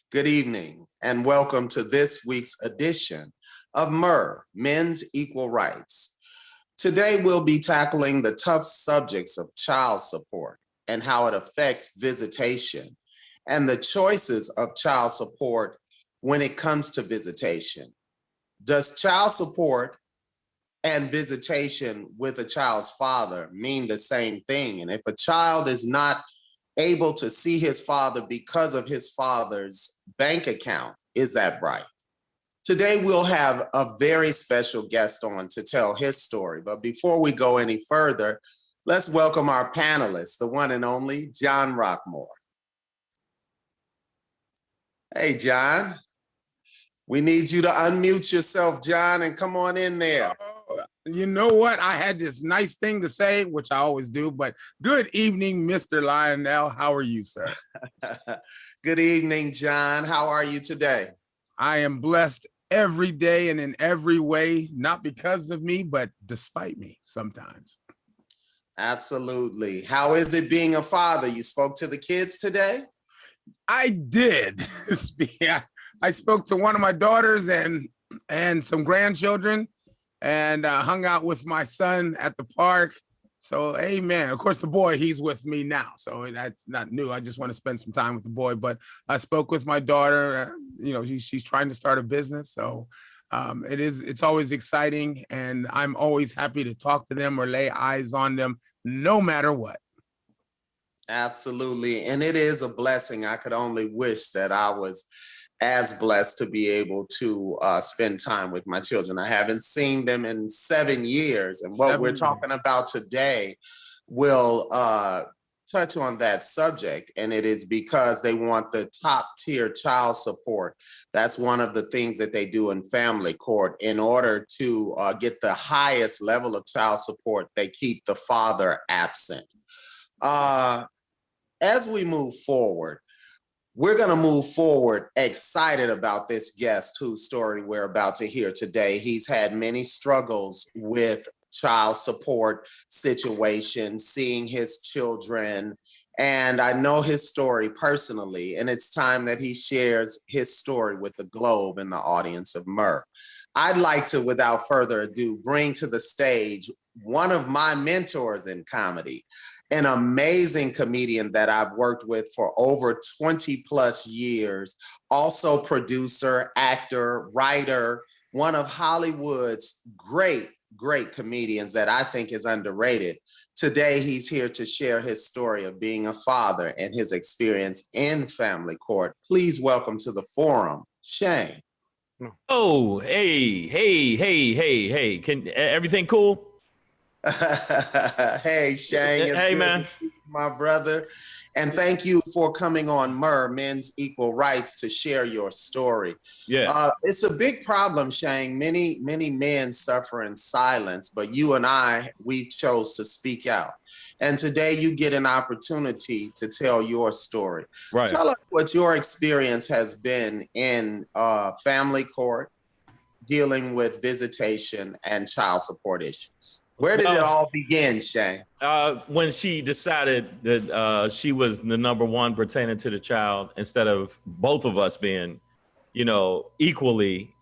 Good evening, and welcome to this week's edition of M.E.R, Men's Equal Rights. Today, we'll be tackling the tough subjects of child support and how it affects visitation and the choices of child support when it comes to visitation. Does child support and visitation with a child's father mean the same thing? And if a child is not able to see his father because of his father's bank account, is that right? Today, we'll have a very special guest on to tell his story. But before we go any further, let's welcome our panelist, the one and only John Rockmore. Hey, John. We need you to unmute yourself, John, and come on in there. You know what? I had this nice thing to say, which I always do, but good evening, Mr. Lionel. How are you, sir? Good evening, John. How are you today? I am blessed every day and in every way, not because of me, but despite me sometimes. Absolutely. How is it being a father? You spoke to the kids today? I did. Yeah, I spoke to one of my daughters and some grandchildren, and hung out with my son at the park. So, amen. Of course, the boy, he's with me now, so that's not new. I just want to spend some time with the boy, but I spoke with my daughter. You know, she's trying to start a business, so it's always exciting, and I'm always happy to talk to them or lay eyes on them, no matter what. Absolutely, and it is a blessing. I could only wish that I was as blessed to be able to spend time with my children. I haven't seen them in 7 years, and what we're talking about today will touch on that subject, and it is because they want the top tier child support. That's one of the things that they do in family court. In order to get the highest level of child support, they keep the father absent. As we move forward, we're going to move forward excited about this guest whose story we're about to hear today. He's had many struggles with child support situations, seeing his children, and I know his story personally, and it's time that he shares his story with the globe and the audience of M.E.R. I'd like to, without further ado, bring to the stage one of my mentors in comedy, an amazing comedian that I've worked with for over 20 plus years, also producer, actor, writer, one of Hollywood's great comedians that I think is underrated. Today, he's here to share his story of being a father and his experience in family court. Please welcome to the forum, Shang. Oh, hey. Can everything cool? Hey, Shang. Hey, man. My brother. And thank you for coming on M.E.R, Men's Equal Rights, to share your story. Yeah. It's a big problem, Shang. Many men suffer in silence, but you and we chose to speak out. And today you get an opportunity to tell your story. Right. Tell us what your experience has been in family court, dealing with visitation and child support issues. Where did it all begin, Shang? When she decided that she was the number one pertaining to the child, instead of both of us being, equally,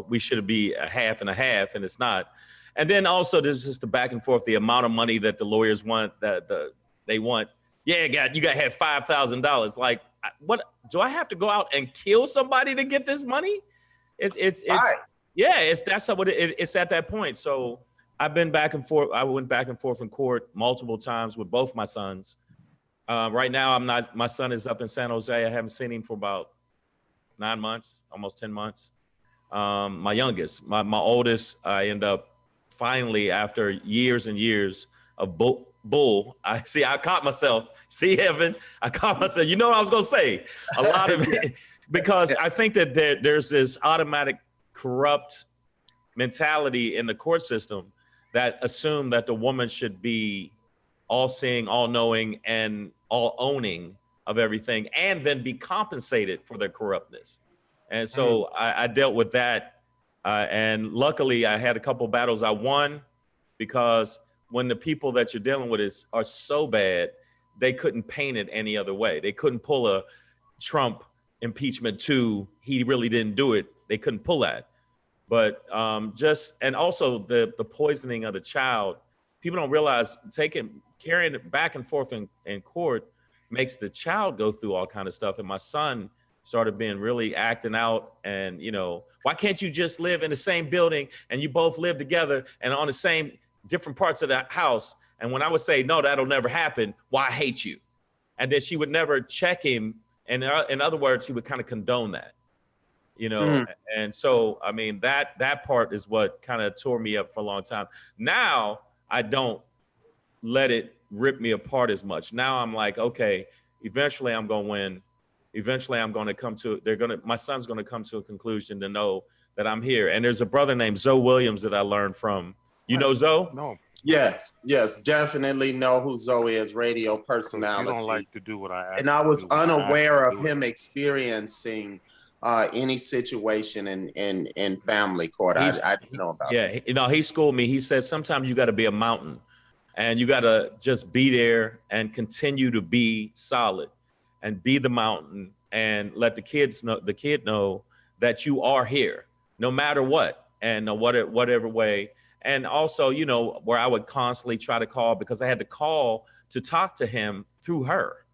we should be a half and a half, and it's not. And then also there's just the back and forth, the amount of money that the lawyers want, they want. Yeah, you got to have $5,000. Like, what, do I have to go out and kill somebody to get this money? It's right. Yeah, that's what it's at that point. So I've been back and forth. I went back and forth in court multiple times with both my sons. Right now, my son is up in San Jose. I haven't seen him for about 9 months, almost 10 months. My youngest, my oldest, I end up finally, after years and years of bull. I caught myself. See, Evan, I caught myself. You know what I was gonna say? A lot of it, because I think that there's this automatic corrupt mentality in the court system that assume that the woman should be all seeing, all knowing, and all owning of everything, and then be compensated for their corruptness. And so I dealt with that. And luckily I had a couple battles I won, because when the people that you're dealing with are so bad, they couldn't paint it any other way. They couldn't pull a Trump impeachment 2. He really didn't do it. They couldn't pull that. But and also the poisoning of the child, people don't realize carrying it back and forth in court makes the child go through all kind of stuff. And my son started being really acting out, and, you know, why can't you just live in the same building and you both live together and on the same different parts of the house? And when I would say, no, that'll never happen, well, I hate you. And then she would never check him. And in other words, he would kind of condone that, you know? And so, I mean, that part is what kind of tore me up for a long time. Now I don't let it rip me apart as much. Now I'm like, okay, eventually I'm going to win. Eventually I'm going to my son's going to come to a conclusion to know that I'm here. And there's a brother named Zoe Williams that I learned from. You know Zoe? No. Yes, definitely know who Zoe is, radio personality. You don't like to do what I asked. And I was unaware of him experiencing any situation in family court. I didn't know about. Yeah, you know, he schooled me. He said sometimes you got to be a mountain, and you got to just be there and continue to be solid, and be the mountain, and let the kid know that you are here, no matter what, and whatever way. And also, you know, where I would constantly try to call, because I had to call to talk to him through her.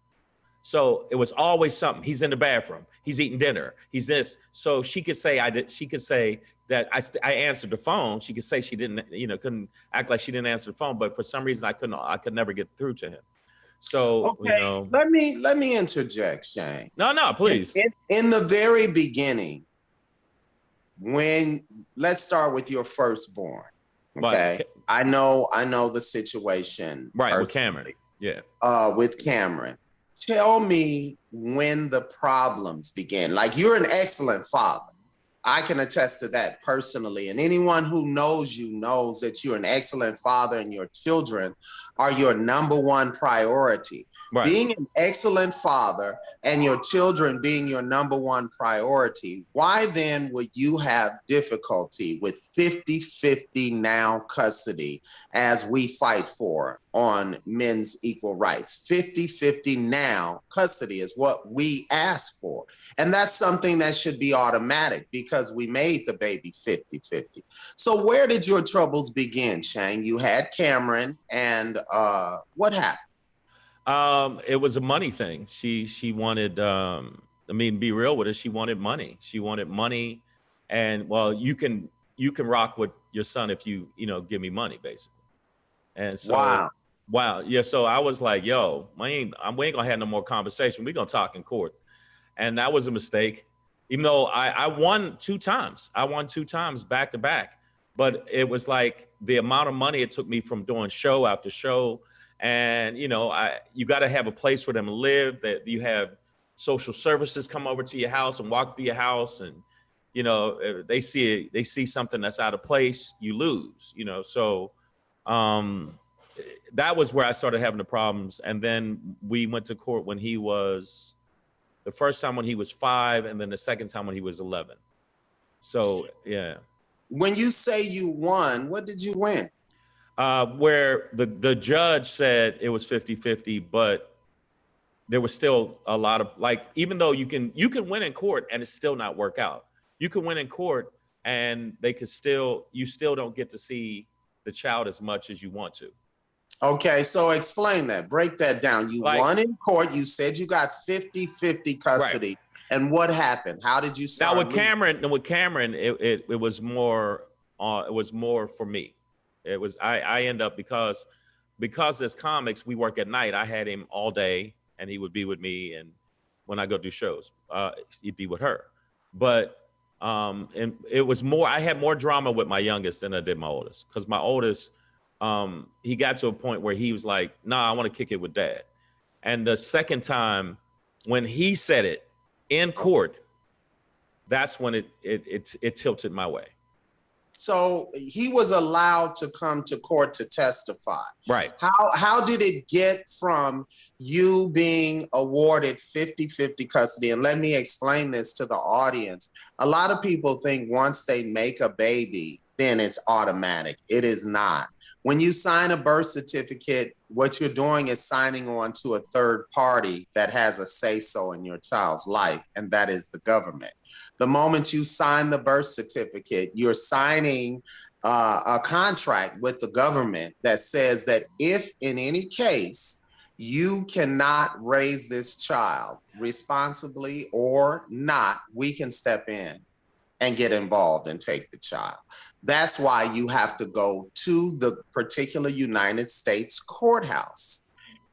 So it was always something. He's in the bathroom. He's eating dinner. He's this. So she could say She could say that I answered the phone. She could say she didn't. You know, couldn't act like she didn't answer the phone. But for some reason, I could never get through to him. So okay, you know, let me interject, Shang. No, please. In the very beginning, let's start with your firstborn. Okay, I know the situation. Right, with Cameron. Yeah. With Cameron. Tell me when the problems began. Like, you're an excellent father. I can attest to that personally. And anyone who knows you knows that you're an excellent father, and your children are your number one priority. Right. Being an excellent father and your children being your number one priority, why then would you have difficulty with 50-50 now custody as we fight for on men's equal rights? 50-50 now custody is what we ask for. And that's something that should be automatic, because we made the baby 50-50. So where did your troubles begin, Shang? You had Cameron, and what happened? It was a money thing. She wanted, be real with her. She wanted money. She wanted money. And, well, you can rock with your son if you give me money, basically. And so, wow. Yeah. So I was like, yo, we ain't gonna have no more conversation. We're gonna talk in court. And that was a mistake. Even though I won 2 times. I won 2 times back to back. But it was like the amount of money it took me from doing show after show. And, you got to have a place for them to live, that you have social services come over to your house and walk through your house. And, if they see something that's out of place, you lose, So that was where I started having the problems. And then we went to court the first time when he was 5, and then the second time when he was 11. So, yeah. When you say you won, what did you win? Where the judge said it was 50-50, but there was still a lot of, like, even though you can win in court and it still not work out. You can win in court and you still don't get to see the child as much as you want to. Okay, so explain that. Break that down. You won in court. You said you got 50-50 custody. Right. And what happened? How did you start? Now with Cameron, it was more. It was more for me. It was I end up because as comics we work at night. I had him all day, and he would be with me. And when I go do shows, he'd be with her. But and it was more. I had more drama with my youngest than I did my oldest, because my oldest he got to a point where he was like, nah, I want to kick it with dad. And the second time when he said it in court, that's when it tilted my way. So he was allowed to come to court to testify. Right. How did it get from you being awarded 50-50 custody? And let me explain this to the audience. A lot of people think once they make a baby, then it's automatic. It is not. When you sign a birth certificate, what you're doing is signing on to a third party that has a say-so in your child's life, and that is the government. The moment you sign the birth certificate, you're signing a contract with the government that says that if in any case you cannot raise this child responsibly or not, we can step in and get involved and take the child. That's why you have to go to the particular United States courthouse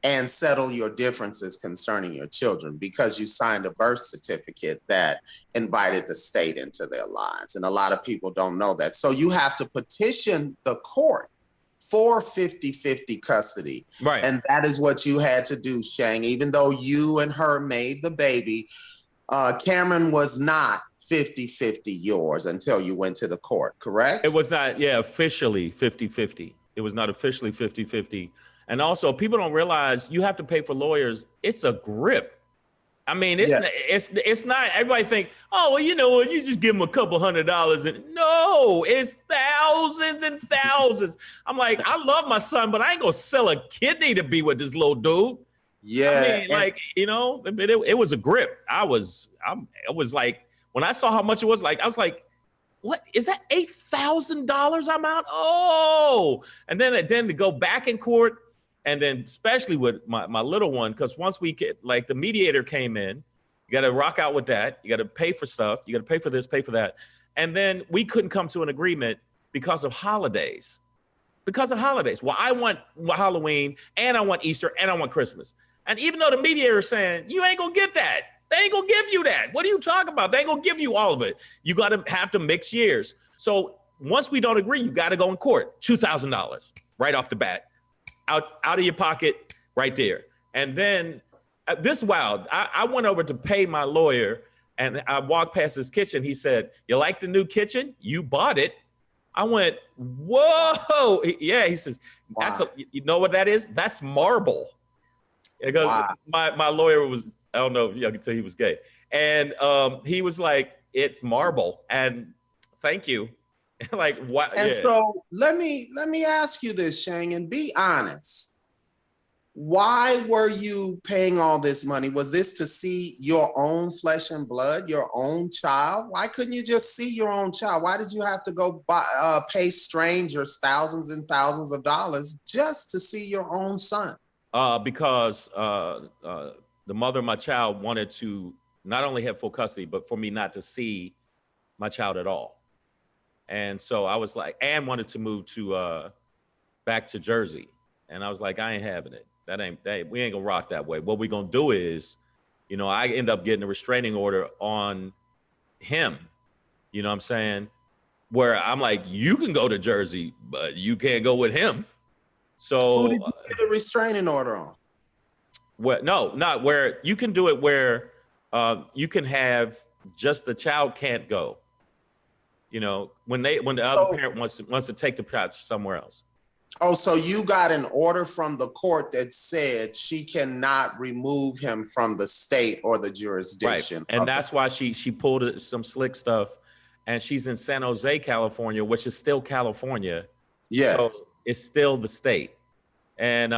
and settle your differences concerning your children, because you signed a birth certificate that invited the state into their lives. And a lot of people don't know that. So you have to petition the court for 50-50 custody. Right. And that is what you had to do, Shang. Even though you and her made the baby, Cameron was not 50-50 yours until you went to the court, correct? It was not, officially 50-50. It was not officially 50-50. And also, people don't realize you have to pay for lawyers. It's a grip. I mean, it's not, everybody think, oh, well, you know what, you just give them a couple $100. And no, it's thousands and thousands. I'm like, I love my son, but I ain't gonna sell a kidney to be with this little dude. Yeah. I mean, like, you know, it was a grip. I was like, when I saw how much it was, like, I was like, what is that, $8,000 I'm out? Oh, and then to go back in court, and then especially with my little one, because once we get, like, the mediator came in, you got to rock out with that. You got to pay for stuff. You got to pay for this, pay for that. And then we couldn't come to an agreement because of holidays. Well, I want Halloween, and I want Easter, and I want Christmas. And even though the mediator is saying, you ain't gonna get that. They ain't gonna give you that. What are you talking about? They ain't gonna give you all of it. You gotta have to mix years. So once we don't agree, you gotta go in court. $2,000 right off the bat, out of your pocket right there. And then this wild, I went over to pay my lawyer, and I walked past his kitchen. He said, you like the new kitchen? You bought it. I went, whoa. Yeah, he says, wow. You know what that is? That's marble. Because wow. my lawyer was, I don't know if y'all can tell he was gay. And he was like, it's marble. And thank you. Like, what? And so let me ask you this, Shang, and be honest. Why were you paying all this money? Was this to see your own flesh and blood, your own child? Why couldn't you just see your own child? Why did you have to go pay strangers thousands and thousands of dollars just to see your own son? Because the mother of my child wanted to not only have full custody, but for me not to see my child at all. And so I was like, and wanted to move to back to Jersey. And I was like, I ain't having it. We ain't gonna rock that way. What we gonna do is, you know, I end up getting a restraining order on him. You know what I'm saying? Where I'm like, you can go to Jersey, but you can't go with him. So who did you get a restraining order on? No, not where you can do it where you can have just the child can't go. You know, when the other parent wants to take the child somewhere else. Oh, so you got an order from the court that said she cannot remove him from the state or the jurisdiction. Right. And that's why she pulled some slick stuff, and she's in San Jose, California, which is still California. Yes. So it's still the state. And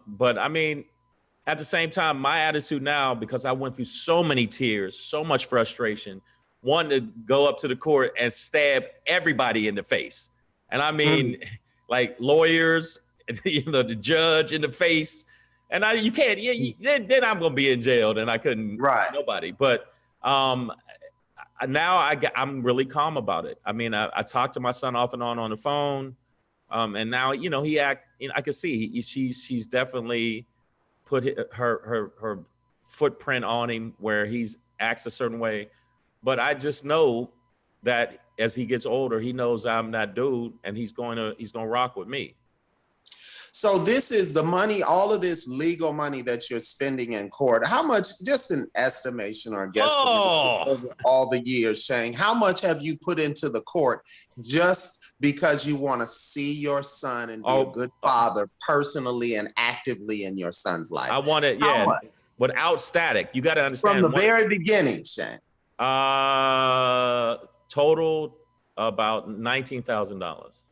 but I mean, at the same time, my attitude now, because I went through so many tears, so much frustration, wanted to go up to the court and stab everybody in the face. And I mean, like lawyers, you know, the judge in the face. And you can't, then I'm going to be in jail. Then I couldn't see nobody. But now I'm really calm about it. I mean, I talk to my son off and on the phone. And now, you know, I can see she's definitely put her footprint on him where he's acts a certain way. But I just know that as he gets older, he knows I'm that dude, and he's going to rock with me. So this is the money, all of this legal money that you're spending in court. How much, just an estimation or guesstimate over all the years, Shang, how much have you put into the court just because you want to see your son and be a good father personally and actively in your son's life? I want it, yeah, without static. You got to understand. From the very beginning, Shang. Total about $19,000.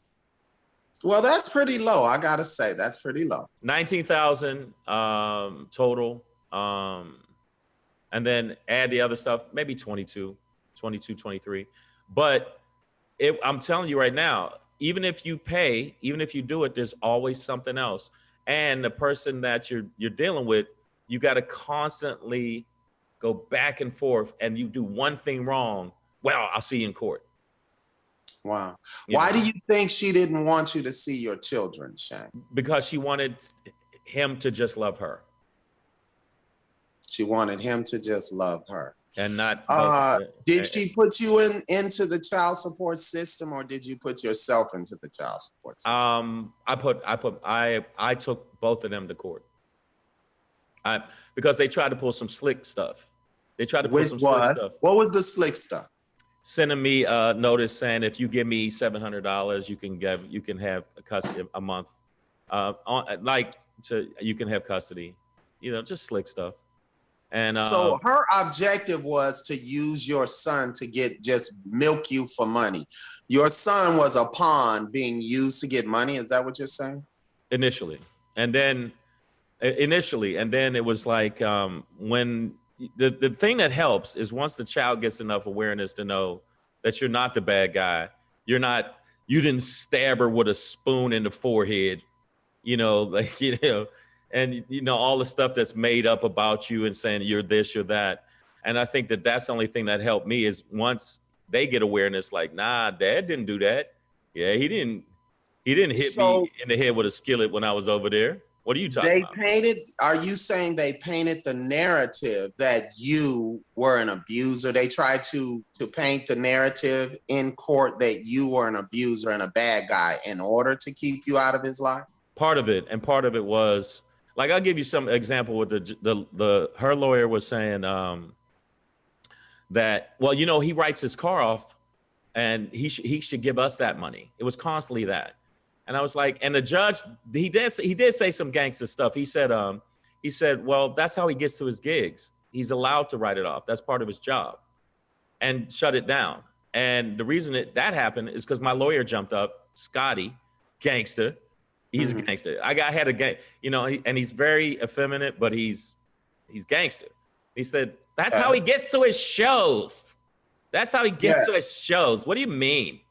Well, that's pretty low. I gotta say, that's pretty low. 19,000 total, and then add the other stuff, maybe 22, 23. But I'm telling you right now, even if you pay, even if you do it, there's always something else. And the person that you're dealing with, you got to constantly go back and forth. And you do one thing wrong, well, I'll see you in court. Wow. Why do you think she didn't want you to see your children, Shang? Because she wanted him to just love her. She wanted him to just love her. And not... did she put you into the child support system, or did you put yourself into the child support system? I took both of them to court. Because they tried to pull some slick stuff. They tried to pull some slick stuff. What was the slick stuff? Sending me a notice saying if you give me $700, you can have custody a month. You can have custody. Just slick stuff. And so her objective was to use your son to just milk you for money. Your son was a pawn being used to get money. Is that what you're saying? Initially, and then it was like when. The thing that helps is once the child gets enough awareness to know that you're not the bad guy, you didn't stab her with a spoon in the forehead, and all the stuff that's made up about you and saying you're this, you're that. And I think that's the only thing that helped me is once they get awareness, like, nah, Dad didn't do that. Yeah, he didn't hit me in the head with a skillet when I was over there. What are you talking about? Are you saying they painted the narrative that you were an abuser? They tried to paint the narrative in court that you were an abuser and a bad guy in order to keep you out of his life? Part of it. And part of it was, like, I'll give you some example with her lawyer was saying that, well, he writes his car off and he should give us that money. It was constantly that. And I was like, and the judge, he did say some gangster stuff. He said, well, that's how he gets to his gigs. He's allowed to write it off. That's part of his job, and shut it down. And the reason that happened is because my lawyer jumped up, Scotty, gangster. He's a gangster. Had a gang, and he's very effeminate, but he's gangster. He said, that's how he gets to his shows. That's how he gets to his shows. What do you mean?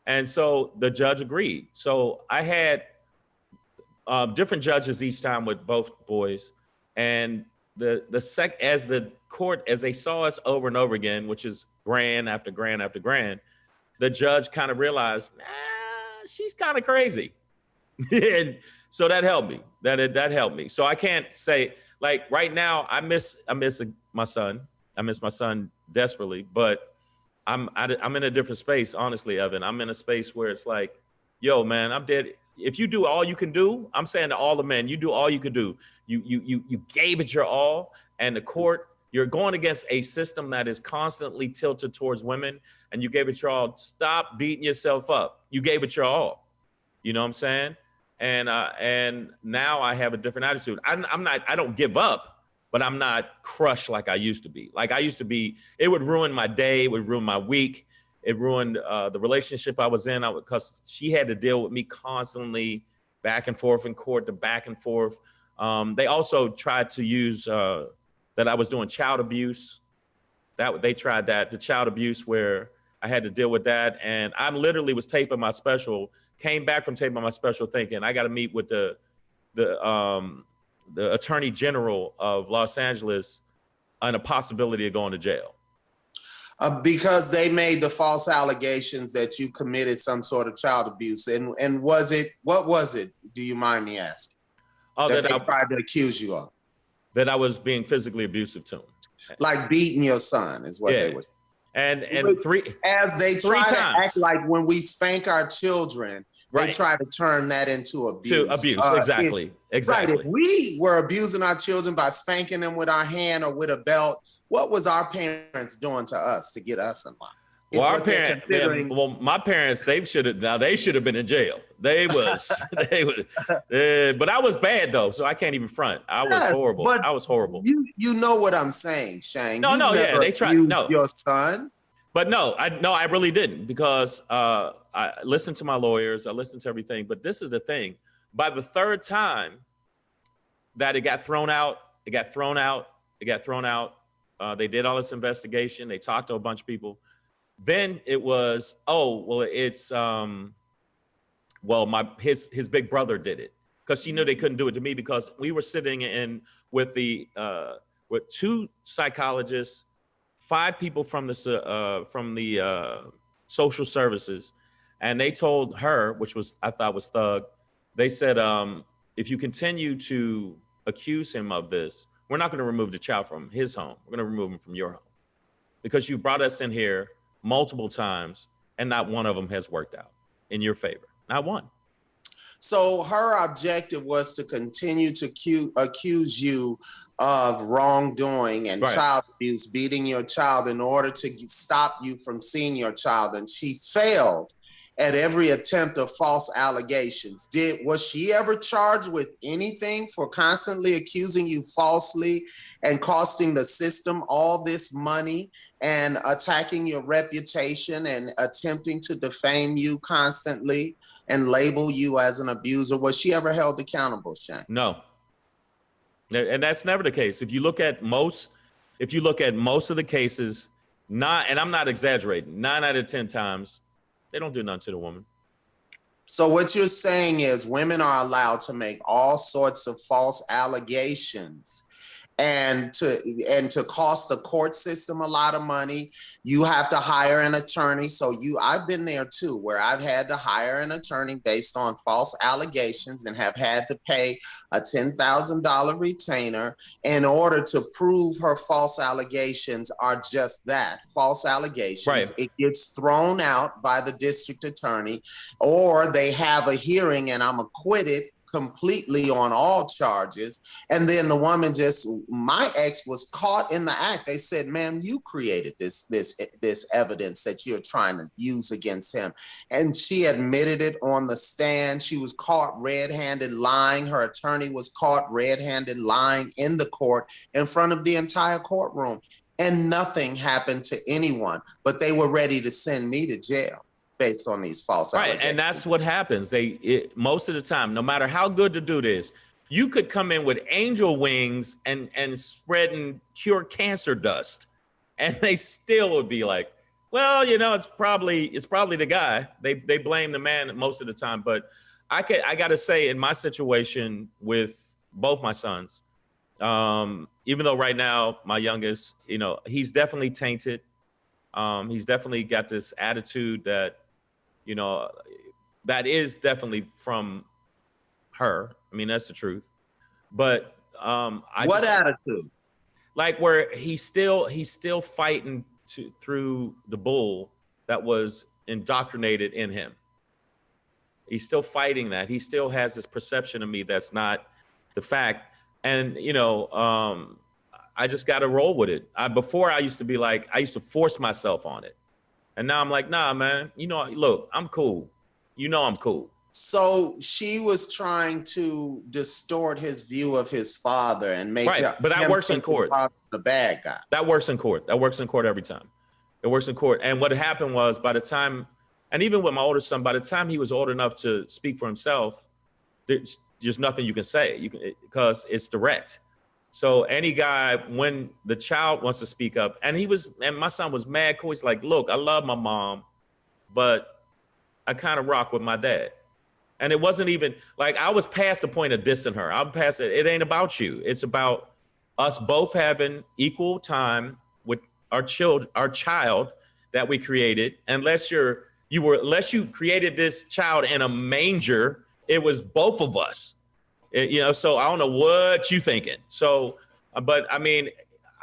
And so the judge agreed. So I had different judges each time with both boys. And as the court, as they saw us over and over again, which is grand after grand after grand, the judge kind of realized, she's kind of crazy. And so that helped me. That helped me. So I can't say, like, right now, I miss my son. I miss my son desperately, but I'm in a different space, honestly, Evan. I'm in a space where it's like, yo, man, I'm dead. If you do all you can do, I'm saying to all the men, you do all you can do. You gave it your all, and the court, you're going against a system that is constantly tilted towards women, and you gave it your all. Stop beating yourself up. You gave it your all. You know what I'm saying? And now I have a different attitude. I don't give up. But I'm not crushed like I used to be. Like I used to be, it would ruin my day, it would ruin my week. It ruined the relationship I was in because she had to deal with me constantly back and forth in court, back and forth. They also tried to use that I was doing child abuse. They tried the child abuse where I had to deal with that. And I literally was taping my special, came back from taping my special thinking I got to meet with the Attorney General of Los Angeles on a possibility of going to jail. Because they made the false allegations that you committed some sort of child abuse. And what was it? Do you mind me asking? That they tried to accuse you of? That I was being physically abusive to him. Like beating your son is what they were saying. And as they three try to times. act like when we spank our children, they Right. try to turn that into abuse. To abuse, exactly. Right. If we were abusing our children by spanking them with our hand or with a belt, what was our parents doing to us to get us in line? Well, my parents, they should have been in jail. But I was bad though, so I can't even front. I was horrible. I was horrible. You know what I'm saying, Shang. Yeah, they tried. No, your son. But I really didn't, because I listened to my lawyers, I listened to everything. But this is the thing: by the third time that it got thrown out, they did all this investigation. They talked to a bunch of people. Then it was, his big brother did it, because she knew they couldn't do it to me, because we were sitting in with two psychologists, 5 people from the social services, and they told her, which I thought was thug. They said, if you continue to accuse him of this, we're not going to remove the child from his home. We're going to remove him from your home, because you brought us in here multiple times and not one of them has worked out in your favor. Not one. So her objective was to continue to accuse you of wrongdoing and child abuse, beating your child, in order to stop you from seeing your child. And she failed at every attempt of false allegations. Was she ever charged with anything for constantly accusing you falsely and costing the system all this money and attacking your reputation and attempting to defame you constantly and label you as an abuser? Was she ever held accountable, Shang? No. And that's never the case. If you look at most of the cases, and I'm not exaggerating, 9 out of 10 times, they don't do nothing to the woman. So what you're saying is women are allowed to make all sorts of false allegations and to cost the court system a lot of money. You have to hire an attorney. So I've been there too, where I've had to hire an attorney based on false allegations and have had to pay a $10,000 retainer in order to prove her false allegations are just that, false allegations. Right. It gets thrown out by the district attorney, or they have a hearing and I'm acquitted completely on all charges. And then the woman my ex was caught in the act. They said, ma'am, you created this evidence that you're trying to use against him. And she admitted it on the stand. She was caught red-handed lying. Her attorney was caught red-handed lying in the court in front of the entire courtroom. And nothing happened to anyone, but they were ready to send me to jail based on these false allegations. And that's what happens. Most of the time, no matter how good the dude is, you could come in with angel wings and spreading cure cancer dust, and they still would be like, well, it's probably the guy. They blame the man most of the time. But I got to say, in my situation with both my sons, even though right now my youngest, he's definitely tainted. He's definitely got this attitude that, that is definitely from her. I mean, that's the truth. But what attitude? Like where he's still fighting through the bull that was indoctrinated in him. He's still fighting that. He still has this perception of me that's not the fact. And I just got to roll with it. Before I used to force myself on it. And now I'm like, nah, man, look, I'm cool. I'm cool. So she was trying to distort his view of his father and make but that works in court. The bad guy. That works in court. That works in court every time. It works in court. And what happened was, by the time, and even with my older son, by the time he was old enough to speak for himself, there's nothing you can say. Because it's direct. So any guy, when the child wants to speak up, and my son was mad cool. He's like, look, I love my mom, but I kind of rock with my dad. And it wasn't even like I was past the point of dissing her. I'm past it. It ain't about you. It's about us both having equal time with our child that we created. Unless you created this child in a manger, it was both of us. So I don't know what you thinking. So, but I mean,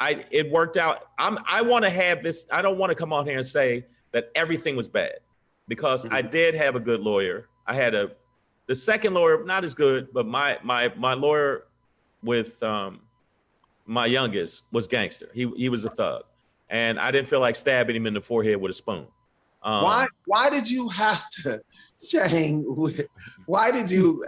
it worked out. I want to have this. I don't want to come on here and say that everything was bad, because I did have a good lawyer. I had the second lawyer, not as good, but my lawyer with my youngest was gangster. He was a thug, and I didn't feel like stabbing him in the forehead with a spoon. Why did you have to, Shang? Why did you,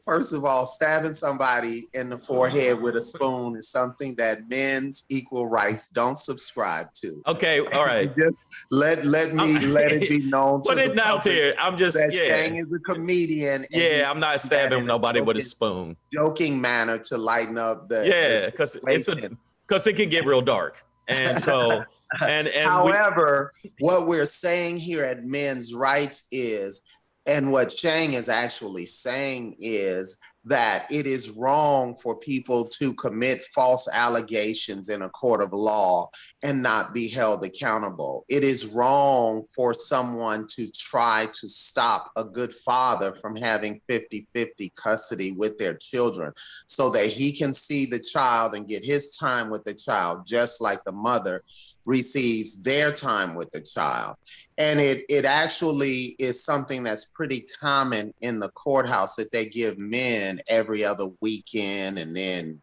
first of all, stabbing somebody in the forehead with a spoon is something that men's equal rights don't subscribe to. Okay, all right. Just let it be known. Put it out there. I'm just Shang is a comedian. Yeah, I'm not stabbing nobody with a spoon. Joking manner to lighten up the because it can get real dark, and so. And however, what we're saying here at Men's Rights is, and what Shang is actually saying is, that it is wrong for people to commit false allegations in a court of law and not be held accountable. It is wrong for someone to try to stop a good father from having 50-50 custody with their children so that he can see the child and get his time with the child, just like the mother receives their time with the child. And it actually is something that's pretty common in the courthouse, that they give men every other weekend, and then,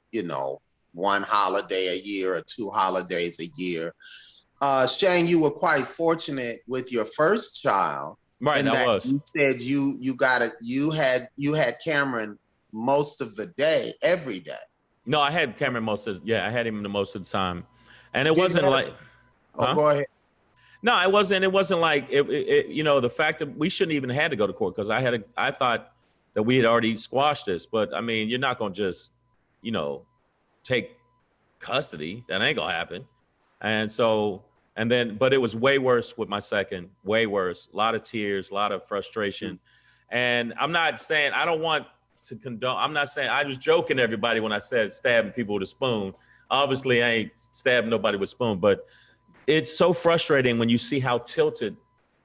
one holiday a year or 2 holidays a year. Shang, you were quite fortunate with your first child. Right, I was. You said you had Cameron most of the day, every day. No, I had Cameron I had him the most of the time. And it wasn't like... Oh, go ahead. No, it wasn't. It wasn't like the fact that we shouldn't even had to go to court, because I thought that we had already squashed this. But I mean, you're not gonna just, take custody. That ain't gonna happen. And so, but it was way worse with my second. Way worse. A lot of tears, a lot of frustration. And I'm not saying I don't want to condone. I'm not saying, I was joking everybody when I said stabbing people with a spoon. Obviously, I ain't stabbing nobody with a spoon, but it's so frustrating when you see how tilted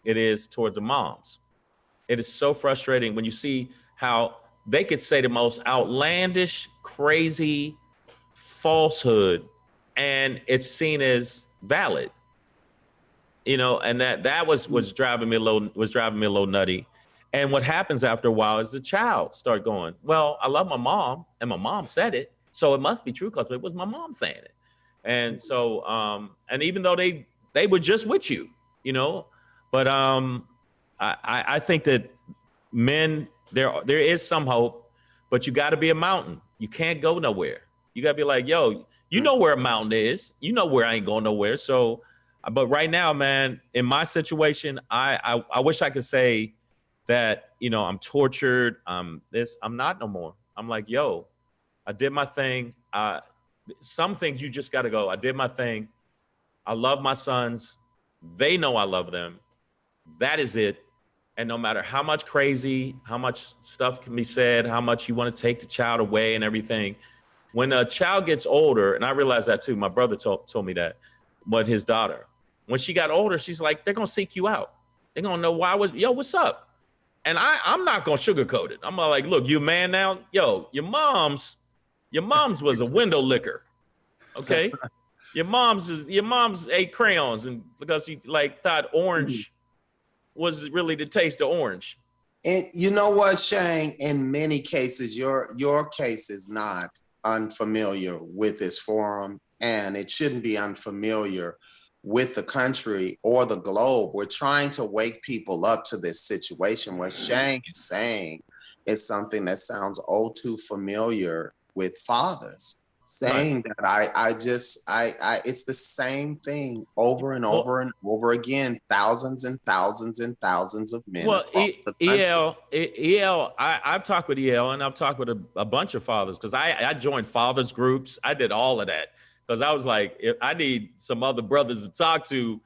it is toward the moms. It is so frustrating when you see how they could say the most outlandish, crazy falsehood, and it's seen as valid. And that was driving me a little nutty. And what happens after a while is the child start going, well, I love my mom, and my mom said it, so it must be true because it was my mom saying it. And so, and even though they were just with you, but I think that men, there is some hope, but you got to be a mountain. You can't go nowhere. You got to be like, yo, you know where a mountain is. You know where I ain't going nowhere. So, but right now, man, in my situation, I wish I could say that, I'm tortured. I'm not no more. I'm like, yo, I did my thing. Some things you just got to go. I did my thing. I love my sons. They know I love them. That is it. And no matter how much crazy, how much stuff can be said, how much you want to take the child away and everything, when a child gets older, and I realized that too, my brother told me that, but his daughter, when she got older, she's like, they're going to seek you out. They're going to know what's up? And I'm not going to sugarcoat it. I'm like, look, you a man now? Yo, your mom's was a window licker. Okay. Your mom's ate crayons, and because she thought orange was really the taste of orange. And you know what, Shang, in many cases, your case is not unfamiliar with this forum, and it shouldn't be unfamiliar with the country or the globe. We're trying to wake people up to this situation. What Shang is saying is something that sounds all too familiar with fathers. Saying that I it's the same thing over and over and over again, thousands and thousands and thousands of men. Well, I've talked with EL, and I've talked with a bunch of fathers, because I joined fathers groups. I did all of that because I was like, I need some other brothers to talk to,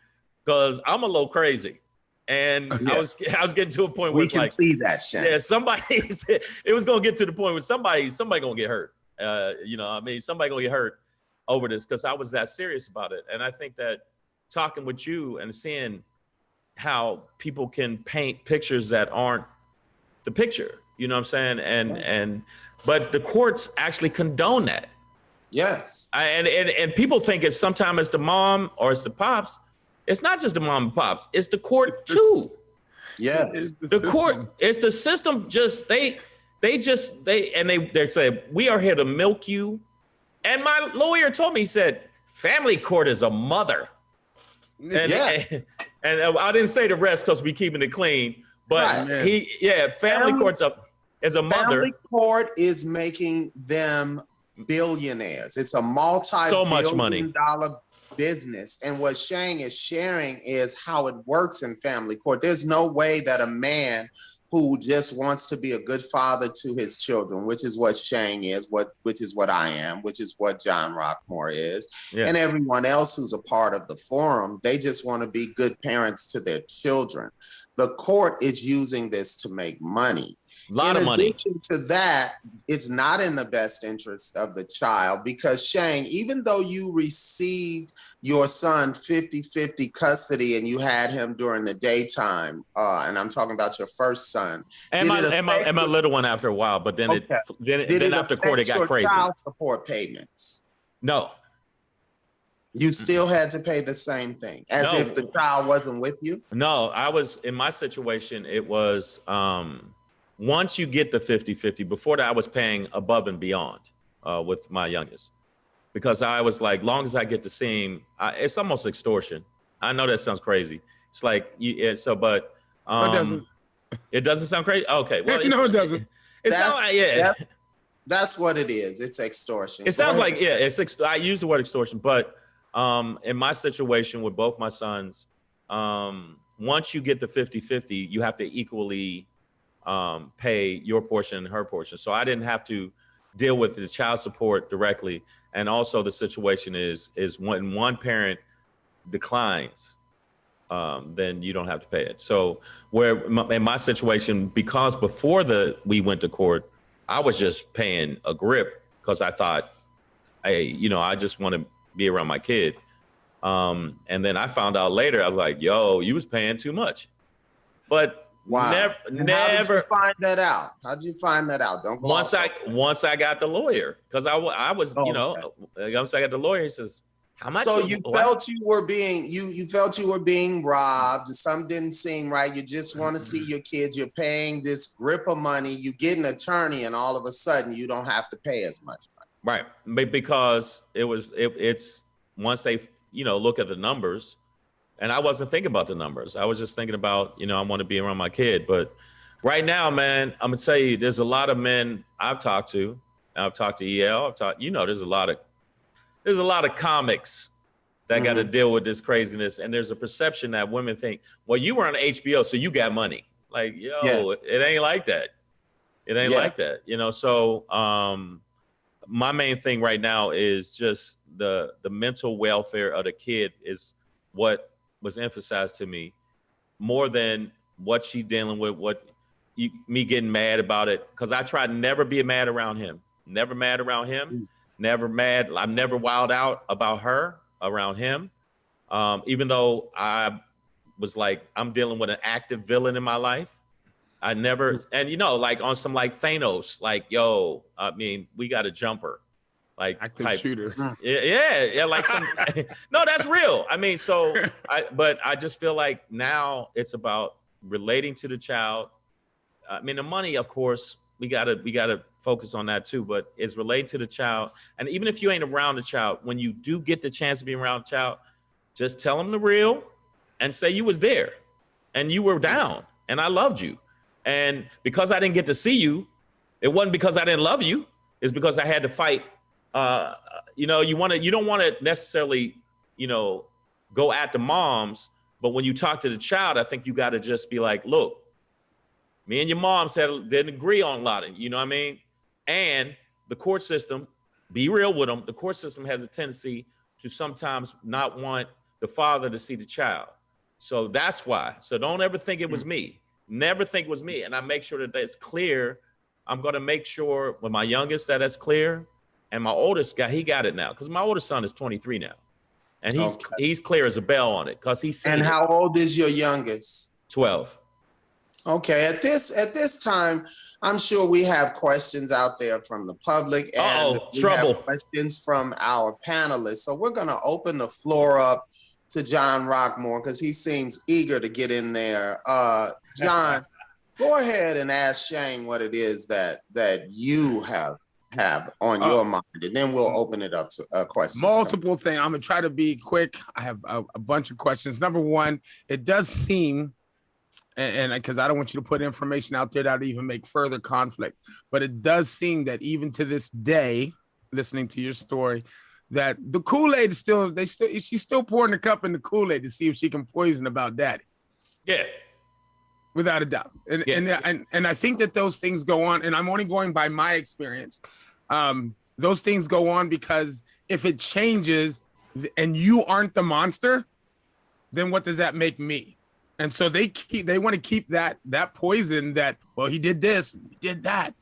because I'm a little crazy. And I was getting to a point where we can see that, Shang. Yeah, it was gonna get to the point where somebody gonna get hurt. Somebody gonna get hurt over this, because I was that serious about it. And I think that talking with you and seeing how people can paint pictures that aren't the picture, you know what I'm saying? But the courts actually condone that. Yes. And people think it's sometimes it's the mom or it's the pops. It's not just the mom and pops. It's the court too. Yes. The court. It's the system. Just they say we are here to milk you. And my lawyer told me, he said, family court is a mother. And I didn't say the rest because we keeping it clean. But family court's is a mother. Family court is making them billionaires. It's a multi-billion dollar business. And what Shang is sharing is how it works in family court. There's no way that a man who just wants to be a good father to his children, which is what Shang is, which is what I am, which is what John Rockmore is, and everyone else who's a part of the forum, they just want to be good parents to their children. The court is using this to make money. A lot of money. In addition to that, it's not in the best interest of the child because Shang, even though you received your son 50-50 custody and you had him during the daytime, and I'm talking about your first son. And my little one after a while, but then then after court it got crazy. Child support payments? No. You still had to pay the same thing as if the child wasn't with you? No, I was in my situation, it was once you get the 50-50, before that I was paying above and beyond with my youngest. Because I was like, long as I get to see him, it's almost extortion. I know that sounds crazy. It's like, it doesn't. It doesn't sound crazy? Okay. Well, no, it doesn't. That's what it is. It's extortion. It sounds like, I use the word extortion, but in my situation with both my sons, once you get the 50-50, you have to equally pay your portion and her portion. So I didn't have to deal with the child support directly. And also the situation is when one parent declines, then you don't have to pay it. So in my situation, because before we went to court, I was just paying a grip because I thought, hey, I just want to be around my kid. And then I found out later, I was like, yo, you was paying too much. But wow. Never. How did you find that out? How did you find that out? Don't gloss once I got the lawyer, because I was, once I got the lawyer, he says, how much? So you felt you were being robbed. Some didn't seem right. You just want to see your kids. You're paying this grip of money. You get an attorney, and all of a sudden you don't have to pay as much money. Right, because it's once they look at the numbers. And I wasn't thinking about the numbers. I was just thinking about, I want to be around my kid. But right now, man, I'm gonna tell you, there's a lot of men I've talked to. I've talked to EL. There's a lot of comics that got to deal with this craziness. And there's a perception that women think, well, you were on HBO, so you got money. Like, it ain't like that. It ain't like that. So my main thing right now is just the mental welfare of the kid is what was emphasized to me more than what she dealing with, me getting mad about it. Cause I tried to never be mad around him, never mad around him, never mad. I'm never wild out about her around him. Even though I was like, I'm dealing with an active villain in my life. I never, and like on some like Thanos, like, yo, I mean, we got a jumper. Like active type shooter. Yeah, like some. No, that's real. I mean, but I just feel like now it's about relating to the child. I mean, the money, of course, we gotta focus on that too. But it's relating to the child, and even if you ain't around the child, when you do get the chance to be around the child, just tell them the real, and say you was there, and you were down, and I loved you, and because I didn't get to see you, it wasn't because I didn't love you. It's because I had to fight. You don't want to necessarily, go at the moms, but when you talk to the child, I think you got to just be like, look, me and your mom didn't agree on a lot of, you know what I mean? And the court system, be real with them. The court system has a tendency to sometimes not want the father to see the child. So that's why. So don't ever think it was me. Never think it was me. And I make sure that that's clear. I'm going to make sure with my youngest that that's clear. And my oldest guy, he got it now because my oldest son is 23 now, and he's clear as a bell on it because he's seen. And how old is your youngest? 12. Okay, at this time, I'm sure we have questions out there from the public and we trouble. have questions from our panelists. So we're going to open the floor up to John Rockmore because he seems eager to get in there. John, go ahead and ask Shang what it is that you have on your mind, and then we'll open it up to questions. Multiple things. I'm gonna try to be quick. I have a bunch of questions. Number one, it does seem, and because I don't want you to put information out there that would even make further conflict, but it does seem that even to this day, listening to your story, that the Kool-Aid is she's still pouring the cup in the Kool-Aid to see if she can poison about daddy. Yeah. Without a doubt. And I think that those things go on, and I'm only going by my experience. Those things go on because if it changes and you aren't the monster, then what does that make me? And so they want to keep that poison that, well, he did this, he did that,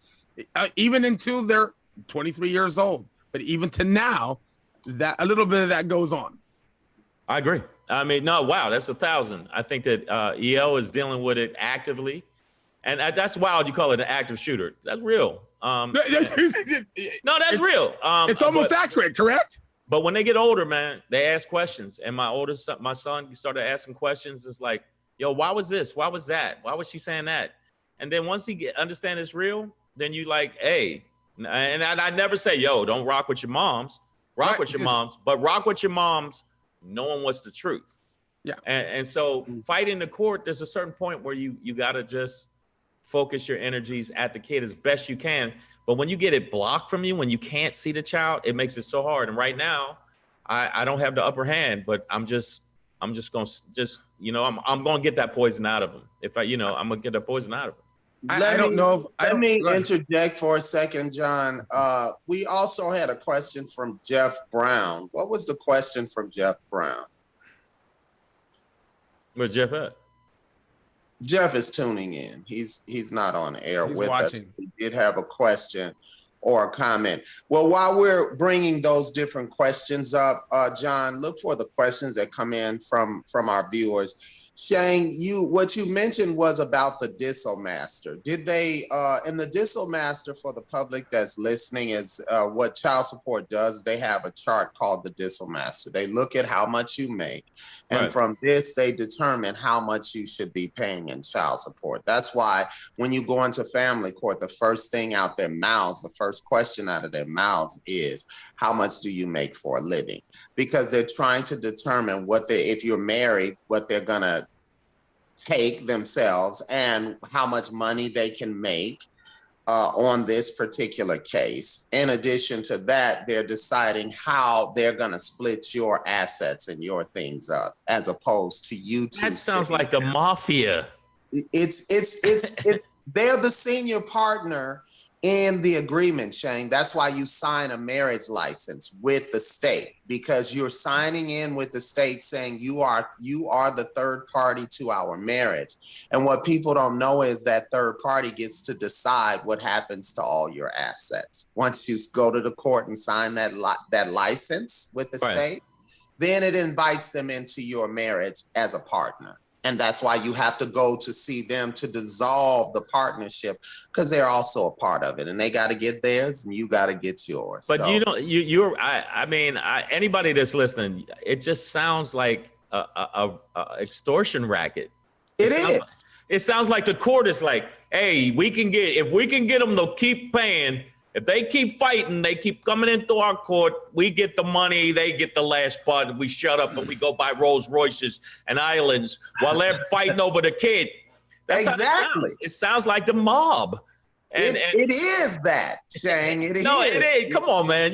even until they're 23 years old. But even to now, that a little bit of that goes on. I agree. I mean, no, wow, that's 1,000. I think that EL is dealing with it actively. And that's wild. You call it an active shooter. That's real. No, that's real. It's almost accurate, correct? But when they get older, man, they ask questions. And my son started asking questions. It's like, yo, why was this? Why was that? Why was she saying that? And then once he understand it's real, then you like, hey, and I never say, yo, don't rock with your moms. Rock with your moms, but rock with your moms knowing what's the truth. Yeah. And so fighting the court, there's a certain point where you got to just focus your energies at the kid as best you can. But when you get it blocked from you, when you can't see the child, it makes it so hard. And right now, I don't have the upper hand, but I'm going to get that poison out of him. I'm going to get that poison out of him. Let me interject for a second, John. We also had a question from Jeff Brown. What was the question from Jeff Brown? Where's Jeff at? Jeff is tuning in. He's not on air with watching. us. He did have a question or a comment. Well, while we're bringing those different questions up, John, look for the questions that come in from our viewers. Shang, what you mentioned was about the Dissomaster. Did they, in the Dissomaster, for the public that's listening, is what child support does, they have a chart called the Dissomaster. They look at how much you make, and from this, they determine how much you should be paying in child support. That's why when you go into family court, the first thing out their mouths, the first question out of their mouths is, how much do you make for a living? Because they're trying to determine if you're married, what they're gonna take themselves and how much money they can make on this particular case. In addition to that, they're deciding how they're gonna split your assets and your things up, as opposed to you two. That sounds like the mafia. It's they're the senior partner in the agreement, Shane. That's why you sign a marriage license with the state, because you're signing in with the state saying you are the third party to our marriage. And what people don't know is that third party gets to decide what happens to all your assets. Once you go to the court and sign that license with the state, then it invites them into your marriage as a partner. And that's why you have to go to see them to dissolve the partnership, because they're also a part of it, and they got to get theirs and you got to get yours. But anybody that's listening, it just sounds like a extortion racket. It sounds like the court is like, hey, if we can get them to keep paying. If they keep fighting, they keep coming into our court, we get the money, they get the last part, and we shut up and we go buy Rolls Royces and islands while they're fighting over the kid. That's exactly. It sounds like the mob. It is that, Shang. It is. Come on, man.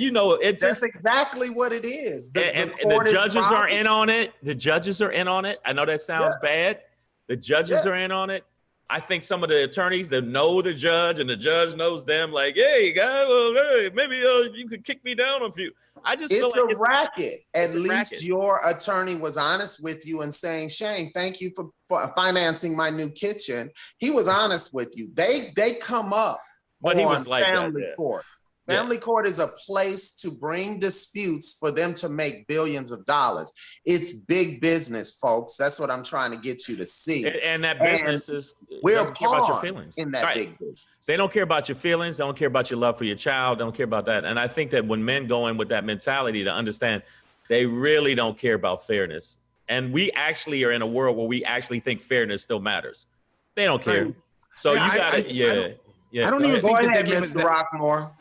That's exactly what it is. The judges are in on it. The judges are in on it. I know that sounds bad. The judges are in on it. I think some of the attorneys that know the judge and the judge knows them, like, hey, guy, maybe you could kick me down a few. It's a racket. At least your attorney was honest with you and saying, Shane, thank you for financing my new kitchen. He was honest with you. They come up but on he was like family court. Family court is a place to bring disputes for them to make billions of dollars. It's big business, folks. That's what I'm trying to get you to see. And that business we're doesn't care about your pawns feelings. in that big business. They don't care about your feelings. They don't care about your love for your child. They don't care about that. And I think that when men go in with that mentality to understand, they really don't care about fairness. And we actually are in a world where we actually think fairness still matters. They don't care. Right. So Yeah, you got to, I don't even think that they give Mr. Rockmore.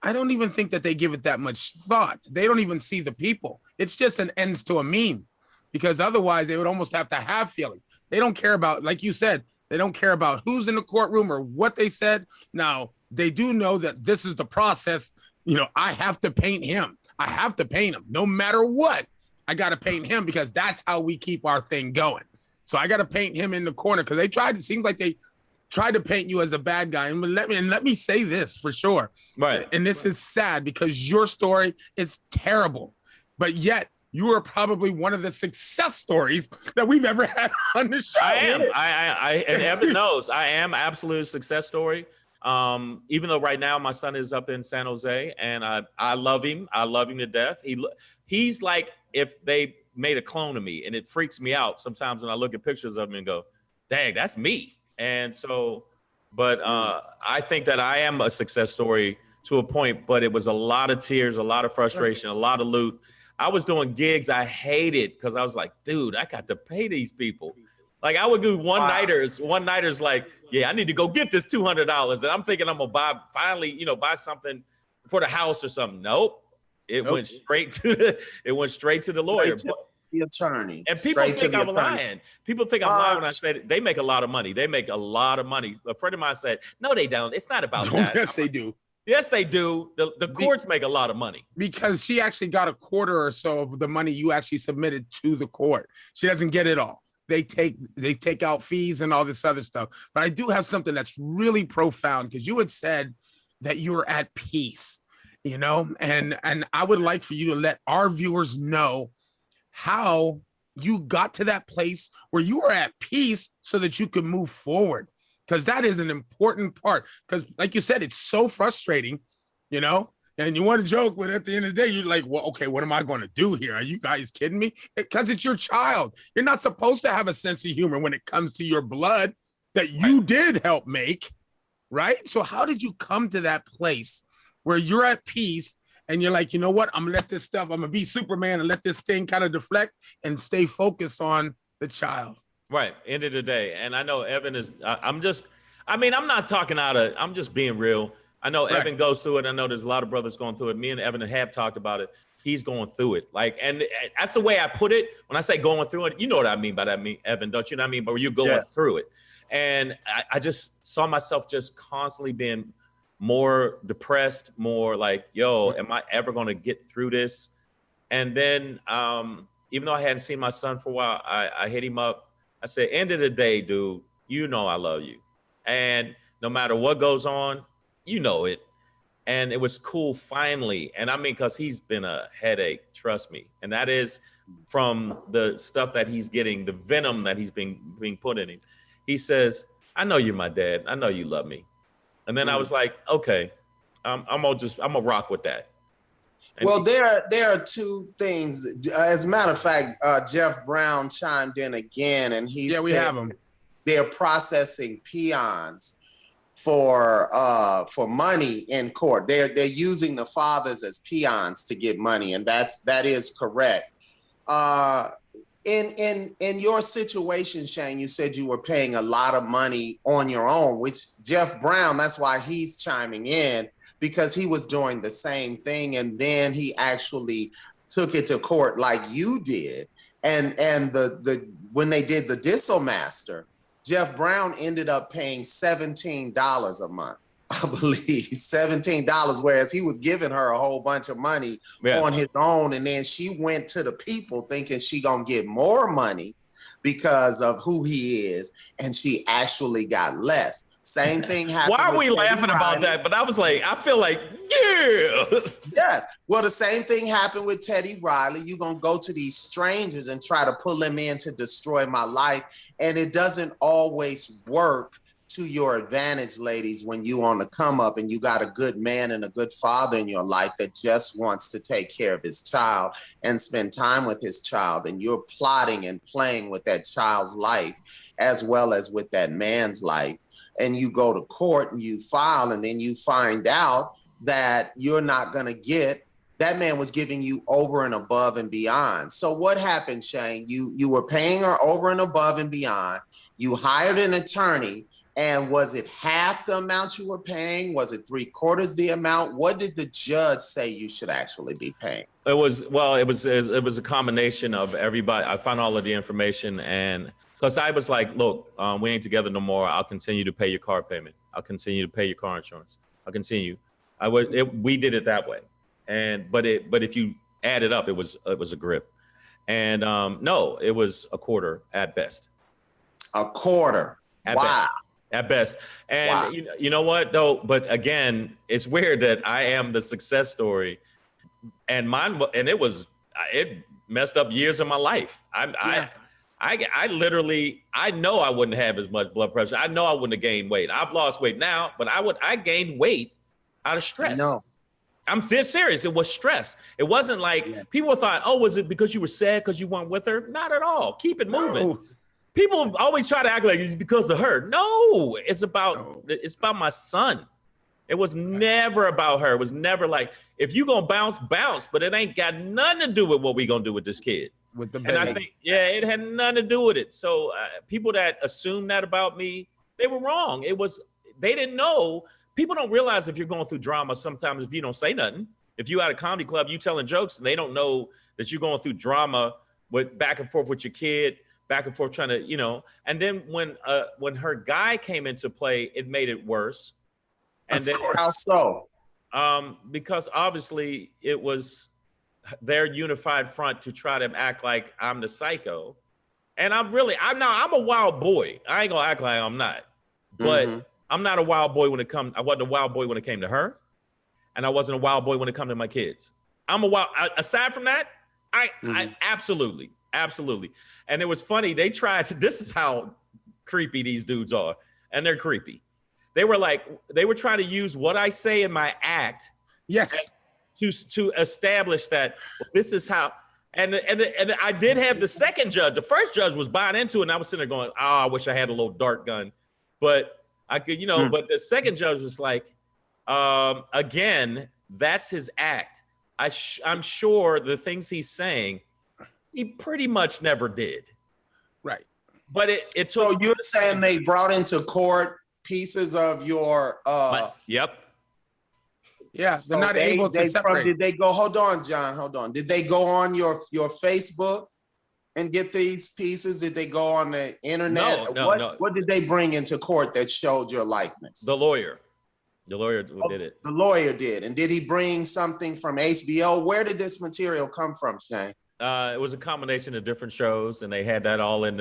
I don't even think that they give it that much thought. They don't even see the people. It's just an ends to a meme, because otherwise they would almost have to have feelings. They don't care about, like you said, they don't care about who's in the courtroom or what they said. Now, they do know that this is the process. You know, I have to paint him. I have to paint him no matter what. I got to paint him because that's how we keep our thing going. So I got to paint him in the corner because it seems like they tried to paint you as a bad guy. And let me say this for sure. Right. And this is sad because your story is terrible, but yet you are probably one of the success stories that we've ever had on the show. I am. And Evan knows I am absolute success story. Even though right now my son is up in San Jose and I love him. I love him to death. He's like if they made a clone of me, and it freaks me out sometimes when I look at pictures of him and go, dang, that's me. And so, but I think that I am a success story to a point, but it was a lot of tears, a lot of frustration, a lot of loot. I was doing gigs I hated because I was like, dude, I got to pay these people. Like I would do one-nighters like, yeah, I need to go get this $200. And I'm thinking I'm going to buy something for the house or something. Nope. It went straight to the lawyer. The attorney. And people think I'm lying. People think I'm lying when I said they make a lot of money. They make a lot of money. A friend of mine said, no, they don't. It's not about that. Yes, they do. Yes, they do. The courts make a lot of money. Because she actually got a quarter or so of the money you actually submitted to the court. She doesn't get it all. They take out fees and all this other stuff. But I do have something that's really profound because you had said that you were at peace, you know, and I would like for you to let our viewers know how you got to that place where you were at peace so that you could move forward, because that is an important part. Because like you said, it's so frustrating, you know, and you want to joke, but at the end of the day, you're like, well, okay, what am I going to do here? Are you guys kidding me? Because it's your child. You're not supposed to have a sense of humor when it comes to your blood that you did help make, right? So how did you come to that place where you're at peace and you're like, you know what? I'm going to be Superman and let this thing kind of deflect and stay focused on the child. Right. End of the day. And I know Evan is, I'm just being real. I know Evan goes through it. I know there's a lot of brothers going through it. Me and Evan have talked about it. He's going through it. Like, and that's the way I put it. When I say going through it, you know what I mean by that, Evan, don't you know what I mean? But you're going through it. And I just saw myself just constantly being more depressed, more like, yo, am I ever going to get through this? And then even though I hadn't seen my son for a while, I hit him up. I said, end of the day, dude, you know I love you. And no matter what goes on, you know it. And it was cool finally. And I mean, because he's been a headache, trust me. And that is from the stuff that he's getting, the venom that he's being put in him. He says, I know you're my dad. I know you love me. And then I was like, okay, I'm gonna rock with that. And well, there are two things. As a matter of fact, Jeff Brown chimed in again, and he said we have him. They're processing peons for money in court. They're using the fathers as peons to get money, and that is correct. In your situation, Shang, you said you were paying a lot of money on your own, which Jeff Brown, that's why he's chiming in, because he was doing the same thing, and then he actually took it to court like you did. And the when they did the Disso Master, Jeff Brown ended up paying $17 a month, I believe, $17, whereas he was giving her a whole bunch of money on his own. And then she went to the people thinking she gonna get more money because of who he is, and she actually got less. Same thing happened. Why are we laughing about that? But I was like, I feel like, yeah. Yes. Well, the same thing happened with Teddy Riley. You're going to go to these strangers and try to pull them in to destroy my life. And it doesn't always work to your advantage, ladies, when you on the come up and you got a good man and a good father in your life that just wants to take care of his child and spend time with his child, and you're plotting and playing with that child's life as well as with that man's life, and you go to court and you file, and then you find out that you're not going to get, that man was giving you over and above and beyond. So what happened, Shang? You were paying her over and above and beyond. You hired an attorney, and was it half the amount you were paying? Was it 3/4 the amount? What did the judge say you should actually be paying? It was a combination of everybody. I found all of the information, and because I was like, look, we ain't together no more. I'll continue to pay your car payment. I'll continue to pay your car insurance. I'll continue. We did it that way. But if you add it up, it was a grip. And no, it was a quarter at best. A quarter. At best. At best. And wow. You know what though? But again, it's weird that I am the success story, and it messed up years of my life. I literally, I know I wouldn't have as much blood pressure. I know I wouldn't have gained weight. I've lost weight now, but I gained weight out of stress. No. I'm serious. It was stress. It wasn't like people thought, oh, was it because you were sad because you weren't with her? Not at all. Keep it moving. No. People always try to act like it's because of her. No, it's about my son. It was never about her. It was never like, if you gonna bounce, but it ain't got nothing to do with what we gonna do with this kid. With the baby. And I think, it had nothing to do with it. So people that assume that about me, they were wrong. They didn't know. People don't realize if you're going through drama, sometimes if you don't say nothing, if you at a comedy club, you telling jokes, and they don't know that you're going through drama with back and forth with your kid, back and forth trying to, and then when her guy came into play, it made it worse. And then how so? Because obviously it was their unified front to try to act like I'm the psycho. And I'm a wild boy. I ain't gonna act like I'm not, but I'm not a wild boy I wasn't a wild boy when it came to her. And I wasn't a wild boy when it come to my kids. Aside from that, I absolutely. And it was funny. This is how creepy these dudes are. And they're creepy. They were trying to use what I say in my act. Yes. To establish that this is how, and I did have the second judge. The first judge was buying into it, and I was sitting there going, oh, I wish I had a little dart gun. But I could, but the second judge was like, again, that's his act. I'm sure the things he's saying, he pretty much never did. Right. But it took. So you're saying they brought into court pieces of your Yep. Yeah, so they're not able to separate. Did they go, hold on, John, hold on. Did they go on your Facebook and get these pieces? Did they go on the internet? No. What did they bring into court that showed your likeness? The lawyer did it. The lawyer did. And did he bring something from HBO? Where did this material come from, Shane? It was a combination of different shows, and they had that all in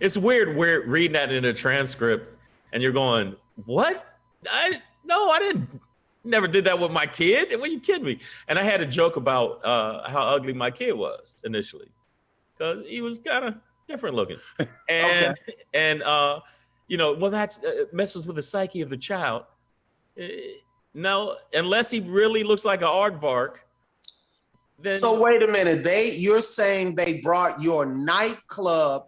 it's weird reading that in a transcript, and you're going, what? I never did that with my kid. What, are you kidding me? And I had a joke about how ugly my kid was initially, because he was kind of different looking. And, well, that's messes with the psyche of the child. No, unless he really looks like an aardvark. Then, so wait a minute. You're saying they brought your nighttime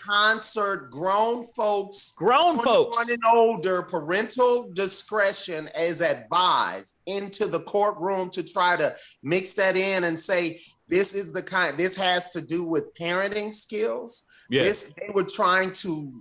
concert, grown folks, 21 and older, parental discretion is advised, into the courtroom to try to mix that in and say, this has to do with parenting skills. Yes. They were trying to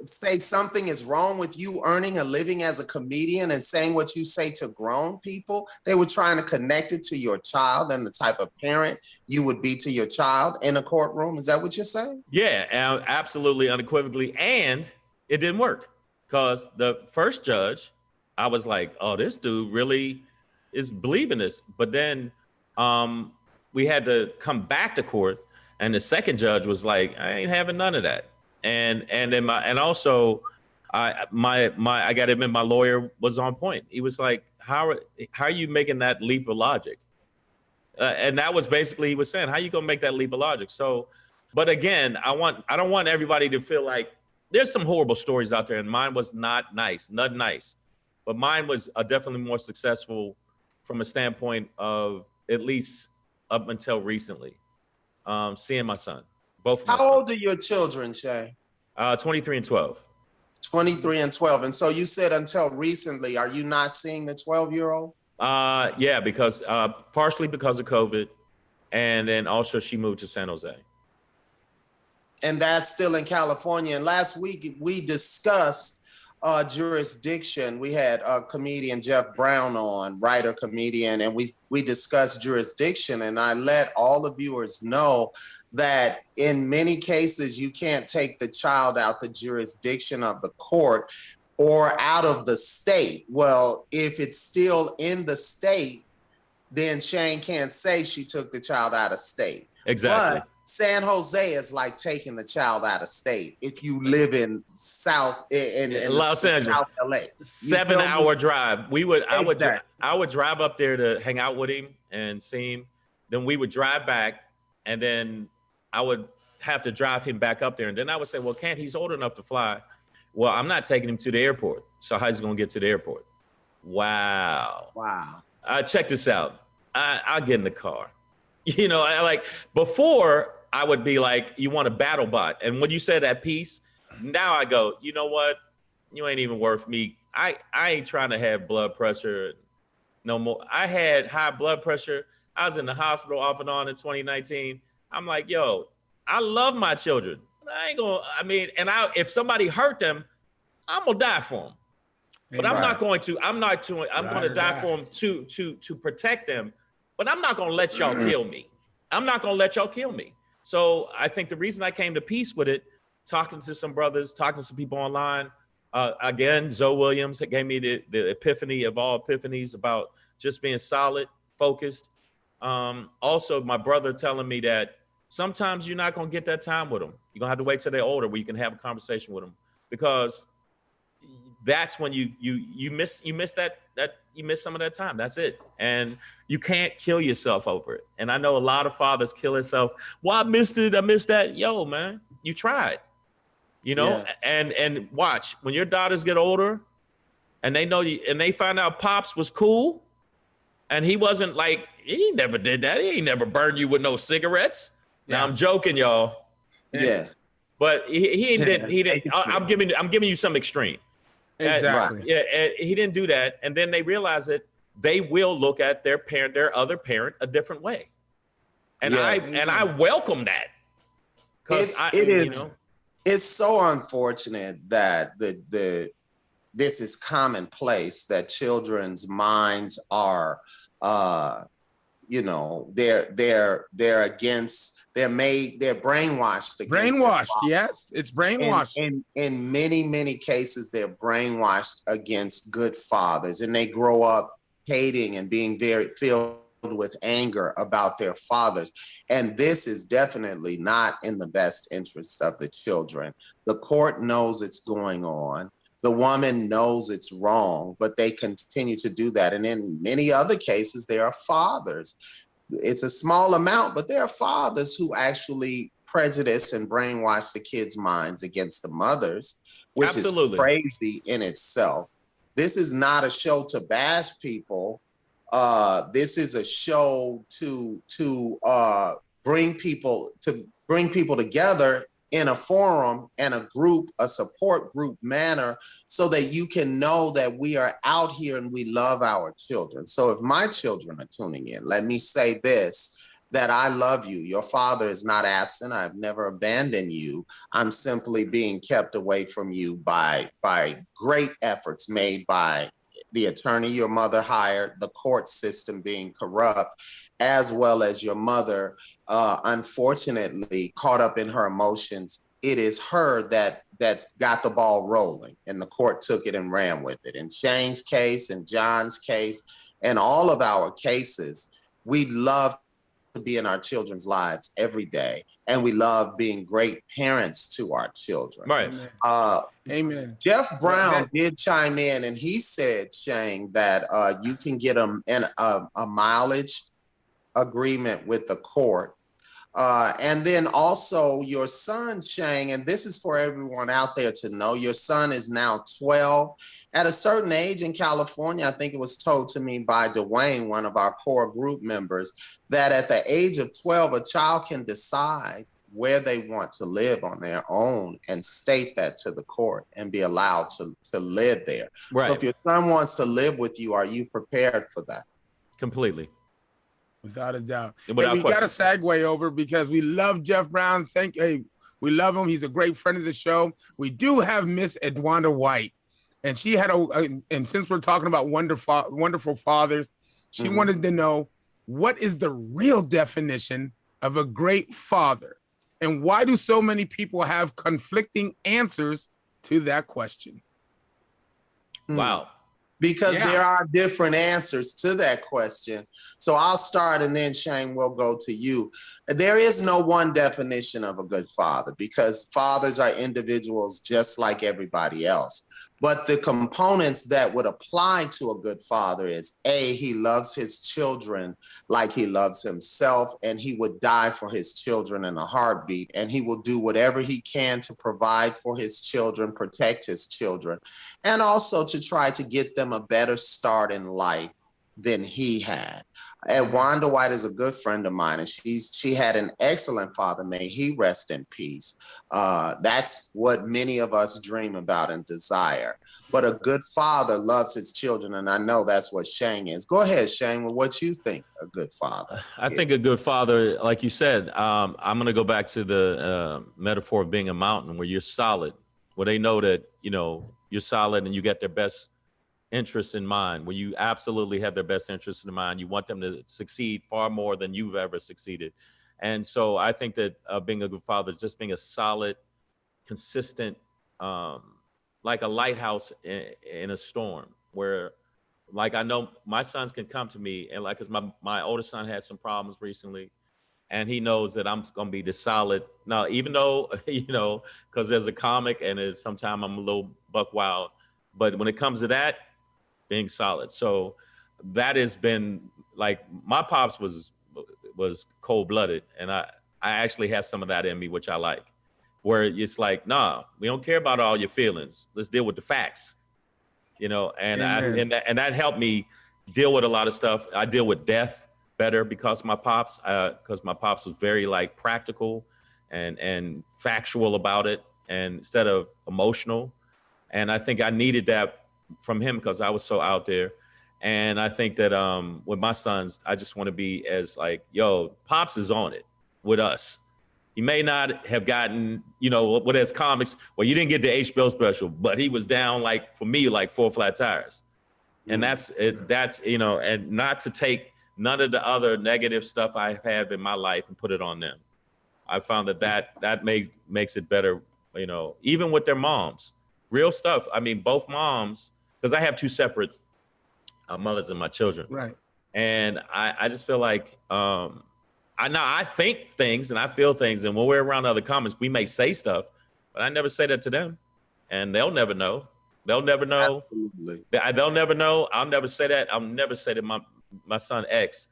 say something is wrong with you earning a living as a comedian and saying what you say to grown people. They were trying to connect it to your child and the type of parent you would be to your child in a courtroom. Is that what you're saying? Yeah, absolutely, unequivocally. And it didn't work, because the first judge, I was like, oh, this dude really is believing this. But then we had to come back to court, and the second judge was like, I ain't having none of that. I got to admit, my lawyer was on point. He was like, how are you making that leap of logic? And that was basically, he was saying, how you gonna make that leap of logic? So, but again, I don't want everybody to feel like there's some horrible stories out there, and mine was not nice, but mine was definitely more successful from a standpoint of, at least up until recently, seeing my son, both of my How old sons. are your children, Shay? 23 and 12. 23 and 12. And so you said until recently, are you not seeing the 12-year-old? Yeah, because partially because of COVID, and then also she moved to San Jose. And that's still in California. And last week we discussed jurisdiction. We had comedian Jeff Brown on, writer, comedian, and we discussed jurisdiction. And I let all the viewers know that in many cases, you can't take the child out the jurisdiction of the court or out of the state. Well, if it's still in the state, then Shane can't say she took the child out of state. Exactly. But San Jose is like taking the child out of state. If you live in Los Angeles, South LA, 7-hour drive. I would drive up there to hang out with him and see him. Then we would drive back, and then I would have to drive him back up there. And then I would say, well, can't, he's old enough to fly. Well, I'm not taking him to the airport. So how's he gonna get to the airport? Wow. Check this out. I'll get in the car. You know, before I would be like, you want a battle bot. And when you said that piece, now I go, you know what? You ain't even worth me. I ain't trying to have blood pressure no more. I had high blood pressure. I was in the hospital off and on in 2019. I'm like, yo, I love my children. And if somebody hurt them, I'm gonna die for them. But I'm going to die for them to protect them. But I'm not going to let y'all kill me. I'm not going to let y'all kill me. So I think the reason I came to peace with it, talking to some brothers, talking to some people online, again, Zoe Williams gave me the epiphany of all epiphanies about just being solid, focused. Also, my brother telling me that sometimes you're not going to get that time with them. You're going to have to wait till they're older where you can have a conversation with them, because that's when you miss some of that time. That's it. And you can't kill yourself over it. And I know a lot of fathers kill themselves. Well, I missed it. I missed that. Yo, man, you tried, you know, and watch when your daughters get older and they know you, and they find out Pops was cool. And he wasn't like, he never did that. He ain't never burned you with no cigarettes. Yeah. Now I'm joking, y'all. Yeah. But he didn't. I'm giving you some extreme. Exactly. He didn't do that. And then they realize that they will look at their other parent a different way. And I welcome that. It's so unfortunate that this is commonplace, that children's minds are they're brainwashed. Brainwashed, yes, it's brainwashed. In many cases, they're brainwashed against good fathers, and they grow up hating and being very filled with anger about their fathers. And this is definitely not in the best interest of the children. The court knows it's going on. The woman knows it's wrong, but they continue to do that. And in many other cases, there are fathers. It's a small amount, but there are fathers who actually prejudice and brainwash the kids' minds against the mothers, which Absolutely. Is crazy in itself. This is not a show to bash people. This is a show to bring people together in a forum and a support group manner, so that you can know that we are out here and we love our children. So if my children are tuning in, let me say this, that I love you. Your father is not absent. I've never abandoned you. I'm simply being kept away from you by great efforts made by the attorney your mother hired, the court system being corrupt, as well as your mother, unfortunately, caught up in her emotions. It is her that's got the ball rolling, and the court took it and ran with it. In Shane's case, and John's case, and all of our cases, we love to be in our children's lives every day, and we love being great parents to our children. Right. Amen. Jeff Brown did chime in, and he said, Shane, that you can get a mileage agreement with the court And then also your son, Shang, and this is for everyone out there to know, your son is now 12. At a certain age in California, I think it was told to me by Dwayne, one of our core group members, that at the age of 12, a child can decide where they want to live on their own and state that to the court and be allowed to live there. Right. So if your son wants to live with you, are you prepared for that? Completely. Without a doubt. Without Hey, we got to segue over because we love Jeff Brown. We love him. He's a great friend of the show. We do have Miss Edwanda White, and she had and since we're talking about wonderful fathers, she wanted to know, what is the real definition of a great father, and why do so many people have conflicting answers to that question? Wow. Because there are different answers to that question. So I'll start and then Shane will go to you. There is no one definition of a good father because fathers are individuals just like everybody else. But the components that would apply to a good father is A, he loves his children like he loves himself, and he would die for his children in a heartbeat, and he will do whatever he can to provide for his children, protect his children, and also to try to get them a better start in life than he had. And Wanda White is a good friend of mine, and she had an excellent father. May he rest in peace. That's what many of us dream about and desire. But a good father loves his children, and I know that's what Shang is. Go ahead, Shang, with what you think a good father. I think a good father, like you said, I'm going to go back to the metaphor of being a mountain where you're solid, where they know that, you're solid and you get their best interest in mind, where you absolutely have their best interest in mind. You want them to succeed far more than you've ever succeeded. And so I think that being a good father is just being a solid, consistent, like a lighthouse in a storm, where, like, I know my sons can come to me and, like, because my oldest son had some problems recently, and he knows that I'm going to be the solid. Now, even though, because there's a comic and sometimes I'm a little buck wild, but when it comes to that, being solid. So that has been, like, my pops was cold blooded, and I actually have some of that in me, which I like, where it's like, nah, we don't care about all your feelings. Let's deal with the facts, and that helped me deal with a lot of stuff. I deal with death better because my pops was very, like, practical and factual about it, and instead of emotional. And I think I needed that from him because I was so out there. And I think that with my sons, I just want to be as, like, Pops is on it with us. He may not have gotten, what as comics, well, you didn't get the HBO special, but he was down, like, for me, like 4 flat tires. And that's and not to take none of the other negative stuff I have in my life and put it on them. I found that makes it better, even with their moms. Real stuff. I mean, both moms, because I have 2 separate mothers and my children. Right. And I just feel like I think things and I feel things. And when we're around other comics, we may say stuff, but I never say that to them. And they'll never know. They'll never know. Absolutely. They'll never know. I'll never say that. I'll never say to my son X,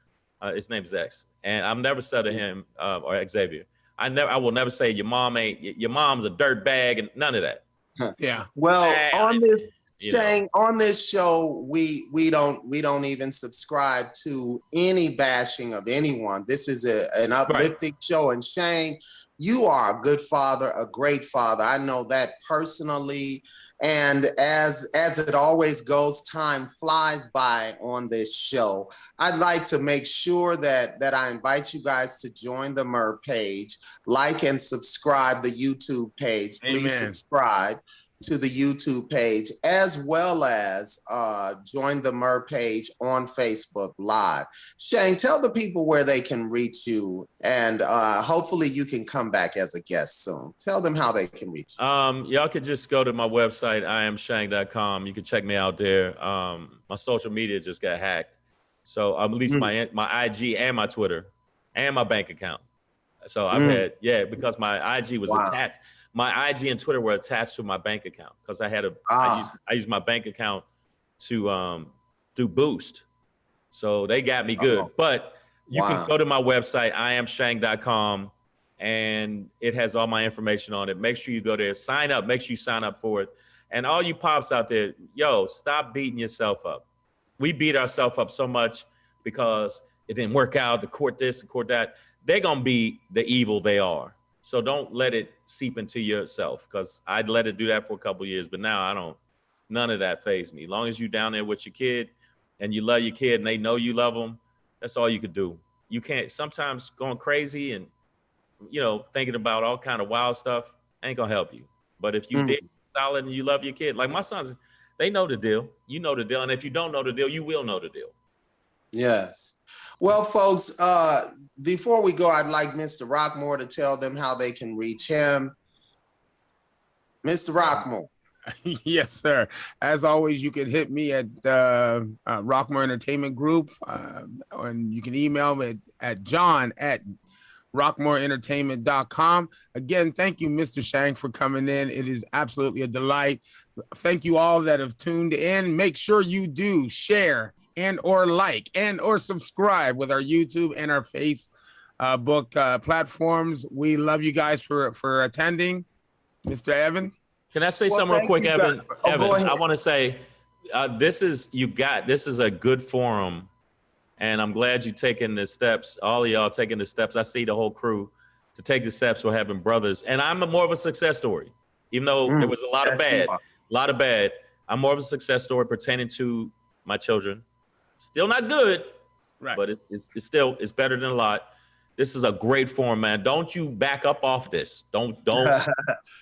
his name's X. And I've never said to him, or Xavier, I will never say your mom's a dirt bag and none of that. Yeah. Well, on this Shang, on this show, we don't even subscribe to any bashing of anyone. This is an uplifting show. And Shang, you are a good father, a great father. I know that personally. And as it always goes, time flies by on this show. I'd like to make sure that I invite you guys to join the M.E.R page, like and subscribe the YouTube page. Please subscribe to the YouTube page, as well as join the M.E.R page on Facebook Live. Shane, tell the people where they can reach you, and hopefully you can come back as a guest soon. Tell them how they can reach you. Y'all could just go to my website, iamshang.com. You can check me out there. My social media just got hacked. So at least my IG and my Twitter and my bank account. So I've had, because my IG was attached. My IG and Twitter were attached to my bank account because I had I used my bank account to do Boost. So they got me good. But You can Wow. go to my website, iamshang.com, and it has all my information on it. Make sure you go there, sign up, make sure you sign up for it. And all you pops out there, yo, stop beating yourself up. We beat ourselves up so much because it didn't work out, the court this, the court that. They're going to be the evil they are. So don't let it seep into yourself, because I'd let it do that for a couple of years, but now I don't. None of that fazed me. As long as you down there with your kid and you love your kid and they know you love them, that's all you could do. You can't, sometimes going crazy and, thinking about all kind of wild stuff ain't gonna help you. But if you Mm. did solid and you love your kid, like my sons, they know the deal. You know the deal. And if you don't know the deal, you will know the deal. Yes. Well, folks, before we go, I'd like Mr. Rockmore to tell them how they can reach him. Mr. Rockmore. Yes, sir. As always, you can hit me at Rockmore Entertainment Group, and you can email me at john@rockmoreentertainment.com. Again, thank you, Mr. Shang, for coming in. It is absolutely a delight. Thank you all that have tuned in. Make sure you do share and or like and or subscribe with our YouTube and our Facebook platforms. We love you guys for attending. Mr. Evan. Can I say Well, something real thank quick, you, Evan? sir. Oh, Evan, go ahead. I want to say this is a good forum, and I'm glad you're taking the steps. All of y'all taking the steps. I see the whole crew to take the steps for having brothers, and I'm more of a success story, even though there was a lot of Yes, you bad. I'm more of a success story pertaining to my children. Still not good, Right. but it's better than a lot. This is a great forum, man. Don't you back up off this. Don't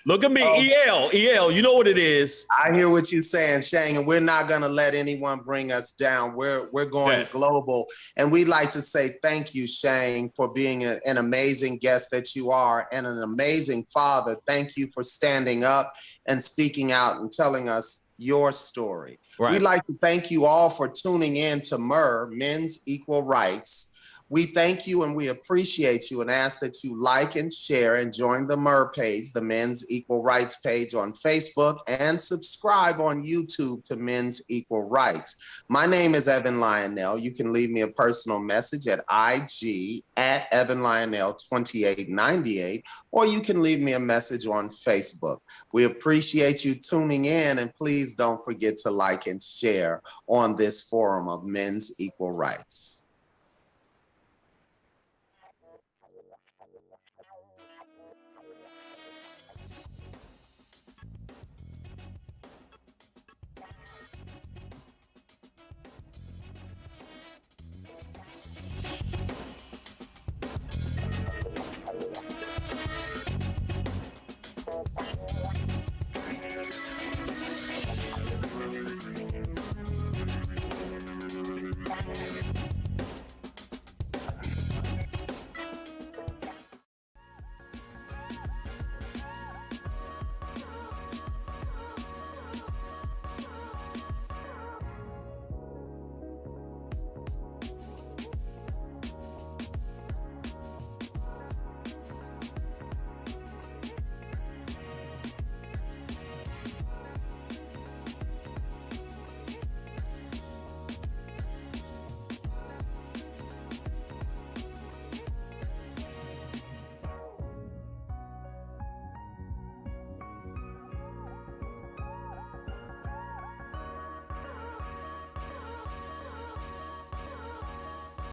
look at me. Oh. EL, you know what it is. I hear what you're saying, Shang, and we're not going to let anyone bring us down. We're going global, and we'd like to say thank you, Shang, for being an amazing guest that you are and an amazing father. Thank you for standing up and speaking out and telling us your story. Right. We'd like to thank you all for tuning in to M.E.R, Men's Equal Rights. We thank you and we appreciate you and ask that you like and share and join the M.E.R page, the Men's Equal Rights page on Facebook, and subscribe on YouTube to Men's Equal Rights. My name is Evan Lionel. You can leave me a personal message at IG at Evan Lionel 2898, or you can leave me a message on Facebook. We appreciate you tuning in, and please don't forget to like and share on this forum of Men's Equal Rights.